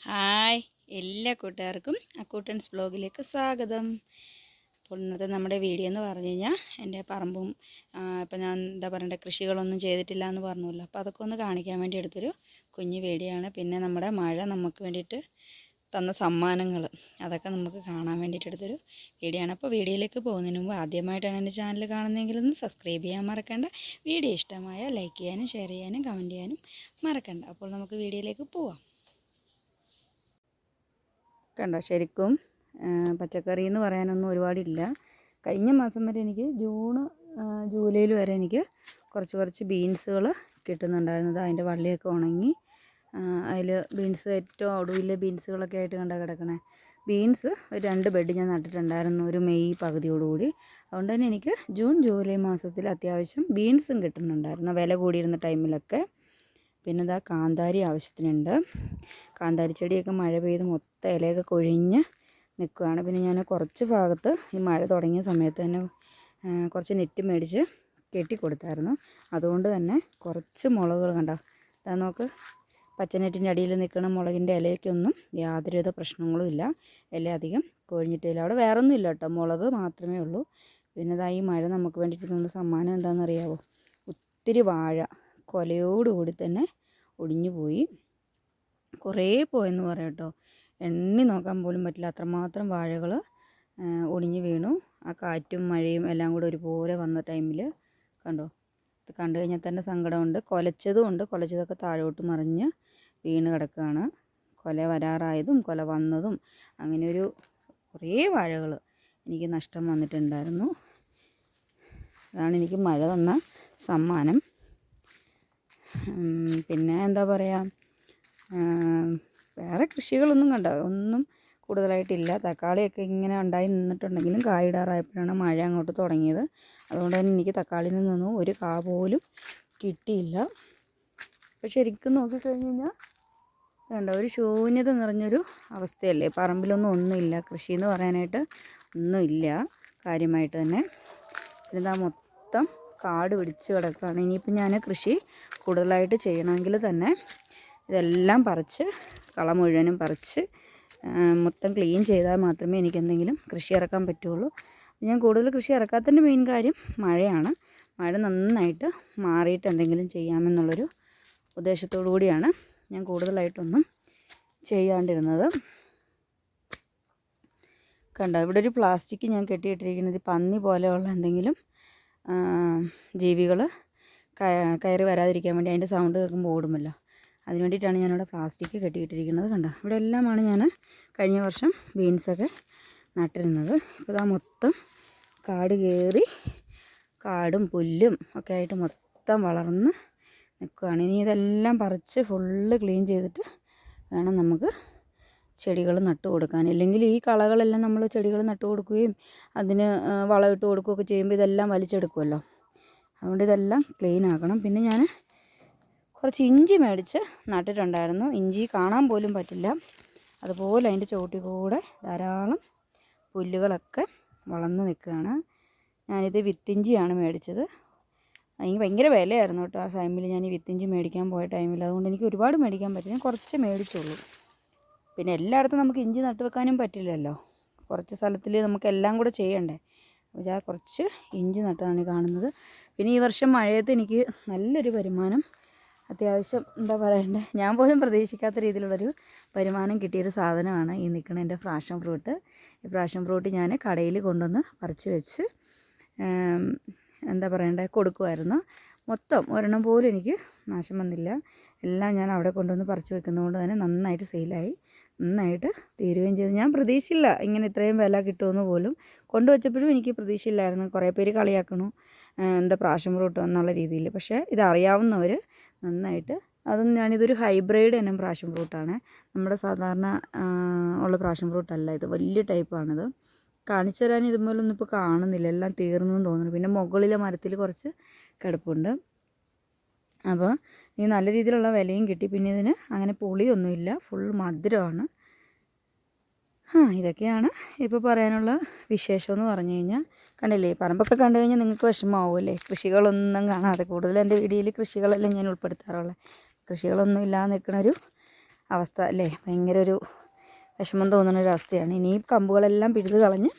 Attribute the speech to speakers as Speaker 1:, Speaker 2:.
Speaker 1: Hi എല്ലാ കൂട്ടുകാർക്കും അക്കൂട്ടൻസ് ബ്ലോഗിലേക്ക് സ്വാഗതം. അപ്പോൾ ഇന്നത്തെ നമ്മുടെ വീഡിയോ എന്ന് പറഞ്ഞു കഴിഞ്ഞാൽ എൻ്റെ പറമ്പും ഇപ്പം ഞാൻ എന്താ പറയണ്ടേ കൃഷികളൊന്നും ചെയ്തിട്ടില്ല എന്ന് പറഞ്ഞല്ലോ. അപ്പോൾ അതൊക്കെ ഒന്ന് കാണിക്കാൻ വേണ്ടി എടുത്തൊരു കുഞ്ഞു വീഡിയോ ആണ്. പിന്നെ നമ്മുടെ മഴ നമുക്ക് വേണ്ടിയിട്ട് തന്ന സമ്മാനങ്ങൾ അതൊക്കെ നമുക്ക് കാണാൻ വേണ്ടിയിട്ട് എടുത്തൊരു വീഡിയോ ആണ്. അപ്പോൾ വീഡിയോയിലേക്ക് പോകുന്നതിന് മുമ്പ് ആദ്യമായിട്ടാണ് എൻ്റെ ചാനൽ കാണുന്നതെങ്കിലൊന്ന് സബ്സ്ക്രൈബ് ചെയ്യാൻ മറക്കണ്ട. വീഡിയോ ഇഷ്ടമായ ലൈക്ക് ചെയ്യാനും ഷെയർ ചെയ്യാനും കമൻറ്റ് ചെയ്യാനും മറക്കണ്ട. അപ്പോൾ നമുക്ക് വീഡിയോയിലേക്ക് പോവാം. കണ്ടോ, ശരിക്കും പച്ചക്കറി എന്ന് പറയാനൊന്നും ഒരുപാടില്ല. കഴിഞ്ഞ മാസം വരെ എനിക്ക് ജൂലൈയിൽ വരെ എനിക്ക് കുറച്ച് ബീൻസുകൾ കിട്ടുന്നുണ്ടായിരുന്നത്. അതിൻ്റെ വള്ളിയൊക്കെ ഉണങ്ങി അതിൽ ബീൻസ് ഏറ്റവും ഒടുവിലെ ബീൻസുകളൊക്കെ ആയിട്ട് കിടക്കണേ. ബീൻസ് ഒരു 2 ബെഡ് ഞാൻ നട്ടിട്ടുണ്ടായിരുന്നു ഒരു മെയ് പകുതിയോടുകൂടി. അതുകൊണ്ട് തന്നെ എനിക്ക് ജൂലൈ മാസത്തിൽ അത്യാവശ്യം ബീൻസും കിട്ടുന്നുണ്ടായിരുന്നു വില കൂടിയിരുന്ന ടൈമിലൊക്കെ. പിന്നെ ഇതാ കാന്താരി ആവശ്യത്തിനുണ്ട്. കാന്താരി ചെടിയൊക്കെ മഴ പെയ്ത് മൊത്തം ഇലയൊക്കെ കൊഴിഞ്ഞ് നിൽക്കുകയാണ്. പിന്നെ ഞാൻ കുറച്ച് ഭാഗത്ത് ഈ മഴ തുടങ്ങിയ സമയത്ത് തന്നെ കുറച്ച് നെറ്റ് മേടിച്ച് കെട്ടിക്കൊടുത്തായിരുന്നു. അതുകൊണ്ട് തന്നെ കുറച്ച് മുളകുകൾ കണ്ടോ, അതാ നോക്ക്, പച്ചനെറ്റിൻ്റെ അടിയിൽ നിൽക്കുന്ന മുളകിൻ്റെ ഇലയ്ക്കൊന്നും യാതൊരുവിധ പ്രശ്നങ്ങളും ഇല്ല. ഇല അധികം കൊഴിഞ്ഞിട്ടില്ല. അവിടെ വേറൊന്നും ഇല്ല കേട്ടോ, മുളക് മാത്രമേ ഉള്ളൂ. പിന്നെ ഇതാ ഈ മഴ നമുക്ക് വേണ്ടിയിട്ട് തന്ന സമ്മാനം എന്താണെന്നറിയാമോ? ഒത്തിരി വാഴ കൊലയോടുകൂടി തന്നെ ഒടിഞ്ഞു പോയി. കുറേ പോയെന്ന് പറയാം കേട്ടോ, എണ്ണി നോക്കാൻ പോലും പറ്റില്ല, അത്രമാത്രം വാഴകൾ ഒടിഞ്ഞു വീണു. ആ കാറ്റും മഴയും എല്ലാം കൂടെ ഒരുപോലെ വന്ന ടൈമിൽ കണ്ടോ, ഇത് കണ്ടു കഴിഞ്ഞാൽ തന്നെ സങ്കടമുണ്ട്. കുലച്ചതൊക്കെ താഴോട്ട് മറിഞ്ഞ് വീണ് കിടക്കുകയാണ്. കൊല വരാറായതും കൊല വന്നതും അങ്ങനെ ഒരു കുറേ വാഴകൾ എനിക്ക് നഷ്ടം വന്നിട്ടുണ്ടായിരുന്നു. അതാണ് എനിക്ക് മഴ തന്ന സമ്മാനം. പിന്നെ എന്താ പറയുക, വേറെ കൃഷികളൊന്നും ഒന്നും കൂടുതലായിട്ടില്ല. തക്കാളിയൊക്കെ ഇങ്ങനെ ഉണ്ടായി നിന്നിട്ടുണ്ടെങ്കിലും കായിടാറായപ്പോഴാണ് മഴ അങ്ങോട്ട് തുടങ്ങിയത്. അതുകൊണ്ട് തന്നെ എനിക്ക് തക്കാളിയിൽ നിന്നൊന്നും ഒരു കാ പോലും കിട്ടിയില്ല. അപ്പോൾ ശരിക്കും നോക്കിക്കഴിഞ്ഞ് കഴിഞ്ഞാൽ വേണ്ട ഒരു ശൂന്യത നിറഞ്ഞൊരു അവസ്ഥയല്ലേ. പറമ്പിലൊന്നും ഒന്നുമില്ല, കൃഷി എന്ന് പറയാനായിട്ട് ഒന്നുമില്ല കാര്യമായിട്ട് തന്നെ. ഇതാ മൊത്തം കാട് പിടിച്ച് കിടക്കുകയാണ്. ഇനിയിപ്പോൾ ഞാൻ കൃഷി കൂടുതലായിട്ട് ചെയ്യണമെങ്കിൽ തന്നെ ഇതെല്ലാം പറിച്ച് കള മുഴുവനും പറിച്ച് മൊത്തം ക്ലീൻ ചെയ്താൽ മാത്രമേ എനിക്ക് എന്തെങ്കിലും കൃഷി ഇറക്കാൻ പറ്റുള്ളൂ. ഞാൻ കൂടുതൽ കൃഷി ഇറക്കാത്തതിൻ്റെ മെയിൻ കാര്യം മഴയാണ്. മഴ നന്നായിട്ട് മാറിയിട്ട് എന്തെങ്കിലും ചെയ്യാമെന്നുള്ളൊരു ഉദ്ദേശത്തോടു കൂടിയാണ് ഞാൻ കൂടുതലായിട്ടൊന്നും ചെയ്യാണ്ടിരുന്നത്. കണ്ടോ, ഇവിടെ ഒരു പ്ലാസ്റ്റിക് ഞാൻ കെട്ടിയിട്ടിരിക്കുന്നത് പന്നി പോലെയുള്ള എന്തെങ്കിലും ജീവികൾ കയറി വരാതിരിക്കാൻ വേണ്ടി, അതിൻ്റെ സൗണ്ട് കേൾക്കുമ്പോൾ ഓടുമല്ലോ, അതിന് വേണ്ടിയിട്ടാണ് ഞാനിവിടെ പ്ലാസ്റ്റിക് കെട്ടിയിട്ടിരിക്കുന്നത്. കണ്ടോ, ഇവിടെ എല്ലാമാണ് ഞാൻ കഴിഞ്ഞ വർഷം ബീൻസൊക്കെ നട്ടിരുന്നത്. ഇപ്പോൾ ഇതാ മൊത്തം കാട് കയറി കാടും പുല്ലും ഒക്കെ ആയിട്ട് മൊത്തം വളർന്ന് നിൽക്കുകയാണ്. ഇനി ഇതെല്ലാം പറിച്ച് ഫുള്ള് ക്ലീൻ ചെയ്തിട്ട് വേണം നമുക്ക് ചെടികൾ നട്ടു കൊടുക്കാൻ. ഇല്ലെങ്കിൽ ഈ കളകളെല്ലാം നമ്മൾ ചെടികൾ നട്ടു കൊടുക്കുകയും അതിന് വളമിട്ട് കൊടുക്കുകയൊക്കെ ചെയ്യുമ്പോൾ ഇതെല്ലാം വലിച്ചെടുക്കുമല്ലോ. അതുകൊണ്ട് ഇതെല്ലാം ക്ലീൻ ആക്കണം. പിന്നെ ഞാൻ കുറച്ച് ഇഞ്ചി മേടിച്ച് നട്ടിട്ടുണ്ടായിരുന്നു. ഇഞ്ചി കാണാൻ പോലും പറ്റില്ല, അതുപോലെ അതിൻ്റെ ചുവട്ടിൽ കൂടെ ധാരാളം പുല്ലുകളൊക്കെ വളർന്ന് നിൽക്കുകയാണ്. ഞാനിത് വിത്തിഞ്ചിയാണ് മേടിച്ചത്. എനിക്ക് ഭയങ്കര വിലയായിരുന്നു കേട്ടോ ആ ടൈമിൽ, ഞാൻ ഈ വിത്തിഞ്ചി മേടിക്കാൻ പോയ ടൈമിൽ. അതുകൊണ്ട് എനിക്ക് ഒരുപാട് മേടിക്കാൻ പറ്റില്ല, ഞാൻ കുറച്ച് മേടിച്ചുള്ളൂ. പിന്നെ എല്ലായിടത്തും നമുക്ക് ഇഞ്ചി നട്ടു വെക്കാനും പറ്റില്ലല്ലോ, കുറച്ച് സ്ഥലത്തിൽ നമുക്ക് എല്ലാം കൂടെ ചെയ്യണ്ടേ. അപ്പോൾ ഞാൻ കുറച്ച് ഇഞ്ചി നട്ടതാണ് കാണുന്നത്. പിന്നെ ഈ വർഷം മഴയത്ത് എനിക്ക് നല്ലൊരു വരുമാനം, അത്യാവശ്യം എന്താ പറയണ്ടേ, ഞാൻ പോലും പ്രതീക്ഷിക്കാത്ത രീതിയിലുള്ളൊരു വരുമാനം കിട്ടിയൊരു സാധനമാണ് ഈ നിൽക്കുന്ന എൻ്റെ ഫ്രാഷൻ ഫ്രൂട്ട്. ഈ ഫ്രാഷൻ ഫ്രൂട്ട് ഞാൻ കടയിൽ കൊണ്ടുവന്ന് പറിച്ച് വെച്ച് എന്താ പറയണ്ടേ കൊടുക്കുമായിരുന്നു. മൊത്തം ഒരെണ്ണം പോലും എനിക്ക് നാശം വന്നില്ല. എല്ലാം ഞാൻ അവിടെ കൊണ്ടുവന്ന് പറിച്ച് വെക്കുന്നതുകൊണ്ട് തന്നെ നന്നായിട്ട് സെയിലായി, നന്നായിട്ട് തീരുകയും ചെയ്തു. ഞാൻ പ്രതീക്ഷയില്ല ഇങ്ങനെ ഇത്രയും വില കിട്ടുമെന്ന് പോലും. കൊണ്ടുവച്ചപ്പോഴും എനിക്ക് പ്രതീക്ഷയില്ലായിരുന്നു. കുറേ പേര് കളിയാക്കണു എന്താ പ്രാഷൻ ഫ്രൂട്ട് എന്നുള്ള രീതിയിൽ. പക്ഷേ ഇതറിയാവുന്നവർ നന്നായിട്ട്, അതും ഞാനിതൊരു ഹൈബ്രിഡ് ഇനം പ്രാഷൻ ഫ്രൂട്ടാണ്, നമ്മുടെ സാധാരണ ഉള്ള പ്രാഷൻ ഫ്രൂട്ടല്ല ഇത്, വലിയ ടൈപ്പാണിത്. കാണിച്ചു തരാൻ ഇതുപോലൊന്നും ഇപ്പോൾ കാണുന്നില്ല, എല്ലാം തീർന്നെന്ന് തോന്നുന്നു. പിന്നെ മുകളിലെ മരത്തിൽ കുറച്ച് കിടപ്പുണ്ട്. അപ്പോൾ ഈ നല്ല രീതിയിലുള്ള വിലയും കിട്ടി. പിന്നെ ഇതിന് അങ്ങനെ പുളിയൊന്നുമില്ല, ഫുൾ മധുരമാണ്. ഇതൊക്കെയാണ് ഇപ്പോൾ പറയാനുള്ള വിശേഷമെന്ന് പറഞ്ഞു കഴിഞ്ഞാൽ. കണ്ടില്ലേ, പറമ്പൊക്കെ കണ്ടു കഴിഞ്ഞാൽ നിങ്ങൾക്ക് വിഷമമാവുമല്ലേ, കൃഷികളൊന്നും കാണാതെ. കൂടുതൽ എൻ്റെ വീഡിയോയിൽ കൃഷികളെല്ലാം ഞാൻ ഉൾപ്പെടുത്താറുള്ളത്. കൃഷികളൊന്നും ഇല്ലാതെ നിൽക്കണൊരു അവസ്ഥ അല്ലേ? ഭയങ്കര ഒരു വിഷമം തോന്നുന്ന ഒരു അവസ്ഥയാണ്. ഇനി ഈ കമ്പുകളെല്ലാം പിഴുത് കളഞ്ഞ്